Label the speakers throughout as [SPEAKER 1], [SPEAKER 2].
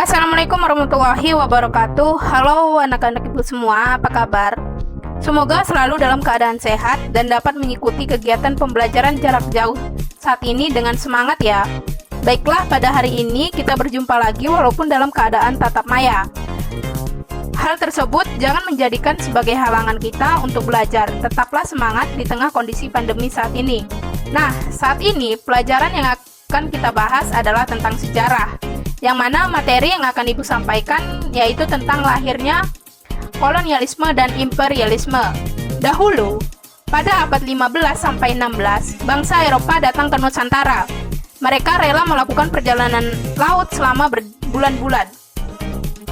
[SPEAKER 1] Assalamualaikum warahmatullahi wabarakatuh. Halo anak-anak ibu semua, apa kabar? Semoga selalu dalam keadaan sehat dan dapat mengikuti kegiatan pembelajaran jarak jauh saat ini dengan semangat ya. Baiklah, pada hari ini kita berjumpa lagi walaupun dalam keadaan tatap maya. Hal tersebut jangan menjadikan sebagai halangan kita untuk belajar. Tetaplah semangat di tengah kondisi pandemi saat ini. Nah, saat ini pelajaran yang akan kita bahas adalah tentang sejarah, yang mana materi yang akan Ibu sampaikan yaitu tentang lahirnya kolonialisme dan imperialisme. Dahulu, pada abad 15 sampai 16, bangsa Eropa datang ke Nusantara. Mereka rela melakukan perjalanan laut selama berbulan-bulan.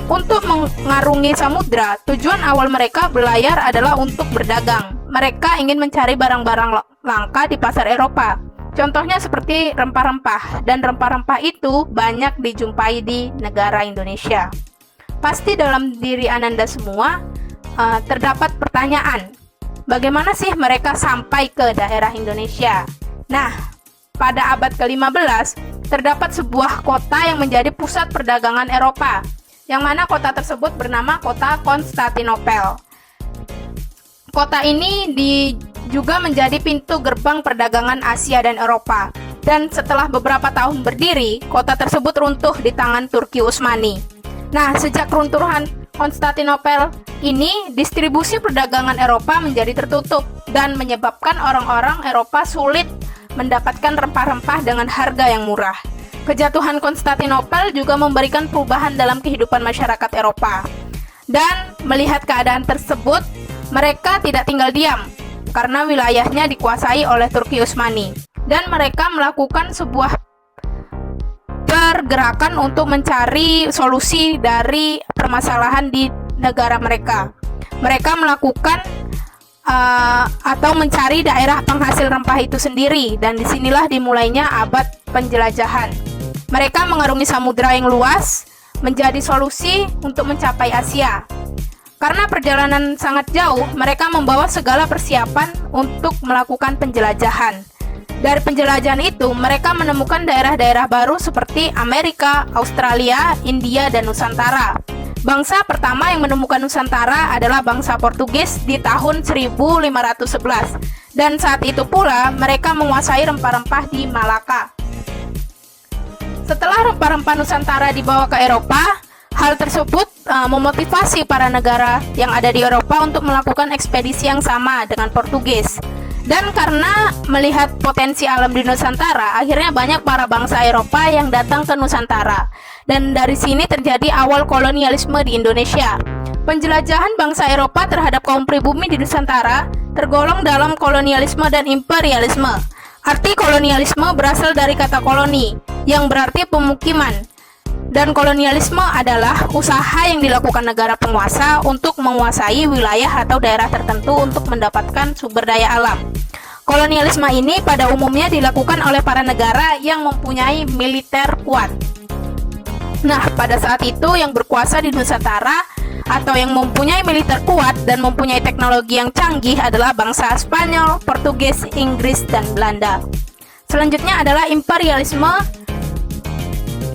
[SPEAKER 1] Untuk mengarungi samudra, tujuan awal mereka berlayar adalah untuk berdagang. Mereka ingin mencari barang-barang langka di pasar Eropa. Contohnya seperti rempah-rempah, dan rempah-rempah itu banyak dijumpai di negara Indonesia. Pasti dalam diri Ananda semua terdapat pertanyaan, bagaimana sih mereka sampai ke daerah Indonesia? Nah, pada abad ke-15 terdapat sebuah kota yang menjadi pusat perdagangan Eropa, yang mana kota tersebut bernama kota Konstantinopel. Kota ini juga menjadi pintu gerbang perdagangan Asia dan Eropa. Dan setelah beberapa tahun berdiri, kota tersebut runtuh di tangan Turki Utsmani. Nah, sejak runtuhan Konstantinopel ini, distribusi perdagangan Eropa menjadi tertutup dan menyebabkan orang-orang Eropa sulit mendapatkan rempah-rempah dengan harga yang murah. Kejatuhan Konstantinopel juga memberikan perubahan dalam kehidupan masyarakat Eropa. Dan melihat keadaan tersebut, mereka tidak tinggal diam karena wilayahnya dikuasai oleh Turki Utsmani, dan mereka melakukan sebuah pergerakan untuk mencari solusi dari permasalahan di negara mereka. Mereka melakukan atau mencari daerah penghasil rempah itu sendiri, dan disinilah dimulainya abad penjelajahan. Mereka mengarungi samudera yang luas menjadi solusi untuk mencapai Asia. Karena perjalanan sangat jauh, mereka membawa segala persiapan untuk melakukan penjelajahan. Dari penjelajahan itu, mereka menemukan daerah-daerah baru seperti Amerika, Australia, India, dan Nusantara. Bangsa pertama yang menemukan Nusantara adalah bangsa Portugis di tahun 1511. Dan saat itu pula, mereka menguasai rempah-rempah di Malaka. Setelah rempah-rempah Nusantara dibawa ke Eropa, hal tersebut memotivasi para negara yang ada di Eropa untuk melakukan ekspedisi yang sama dengan Portugis. Dan karena melihat potensi alam di Nusantara, akhirnya banyak para bangsa Eropa yang datang ke Nusantara. Dan dari sini terjadi awal kolonialisme di Indonesia. Penjelajahan bangsa Eropa terhadap kaum pribumi di Nusantara tergolong dalam kolonialisme dan imperialisme. Arti kolonialisme berasal dari kata koloni, yang berarti pemukiman. Dan kolonialisme adalah usaha yang dilakukan negara penguasa untuk menguasai wilayah atau daerah tertentu untuk mendapatkan sumber daya alam. Kolonialisme ini pada umumnya dilakukan oleh para negara yang mempunyai militer kuat. Nah, pada saat itu yang berkuasa di Nusantara atau yang mempunyai militer kuat dan mempunyai teknologi yang canggih adalah bangsa Spanyol, Portugis, Inggris, dan Belanda. Selanjutnya adalah imperialisme.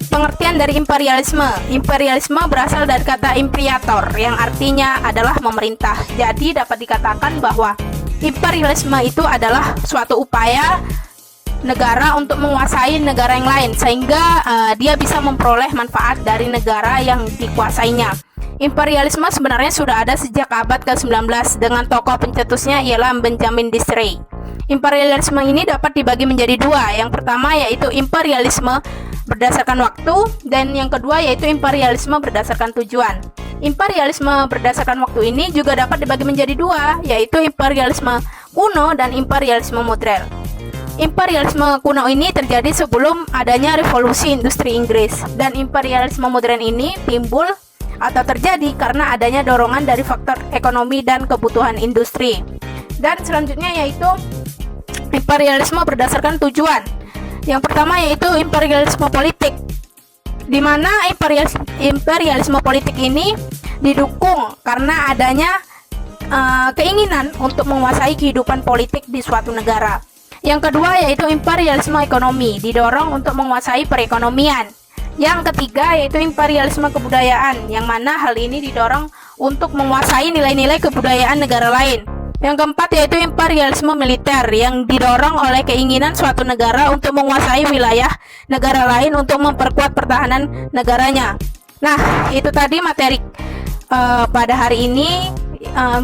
[SPEAKER 1] Pengertian dari imperialisme. Imperialisme berasal dari kata imperator yang artinya adalah memerintah. Jadi dapat dikatakan bahwa imperialisme itu adalah suatu upaya negara untuk menguasai negara yang lain sehingga dia bisa memperoleh manfaat dari negara yang dikuasainya. Imperialisme sebenarnya sudah ada sejak abad ke-19 dengan tokoh pencetusnya ialah Benjamin Disraeli. Imperialisme ini dapat dibagi menjadi dua. Yang pertama yaitu imperialisme berdasarkan waktu, dan yang kedua yaitu imperialisme berdasarkan tujuan. Imperialisme berdasarkan waktu ini juga dapat dibagi menjadi dua, yaitu imperialisme kuno dan imperialisme modern. Imperialisme kuno ini terjadi sebelum adanya revolusi industri Inggris, dan imperialisme modern ini timbul atau terjadi karena adanya dorongan dari faktor ekonomi dan kebutuhan industri. Dan selanjutnya yaitu imperialisme berdasarkan tujuan. Yang pertama yaitu imperialisme politik, di mana imperialisme politik ini didukung karena adanya keinginan untuk menguasai kehidupan politik di suatu negara. Yang kedua yaitu imperialisme ekonomi, didorong untuk menguasai perekonomian. Yang ketiga yaitu imperialisme kebudayaan, yang mana hal ini didorong untuk menguasai nilai-nilai kebudayaan negara lain. Yang keempat yaitu imperialisme militer, yang didorong oleh keinginan suatu negara untuk menguasai wilayah negara lain untuk memperkuat pertahanan negaranya. Nah, itu tadi materi pada hari ini.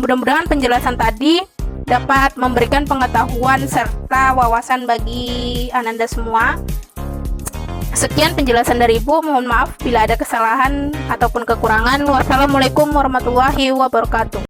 [SPEAKER 1] Mudah-mudahan penjelasan tadi dapat memberikan pengetahuan serta wawasan bagi Ananda semua. Sekian penjelasan dari Ibu, mohon maaf bila ada kesalahan ataupun kekurangan. Wassalamualaikum warahmatullahi wabarakatuh.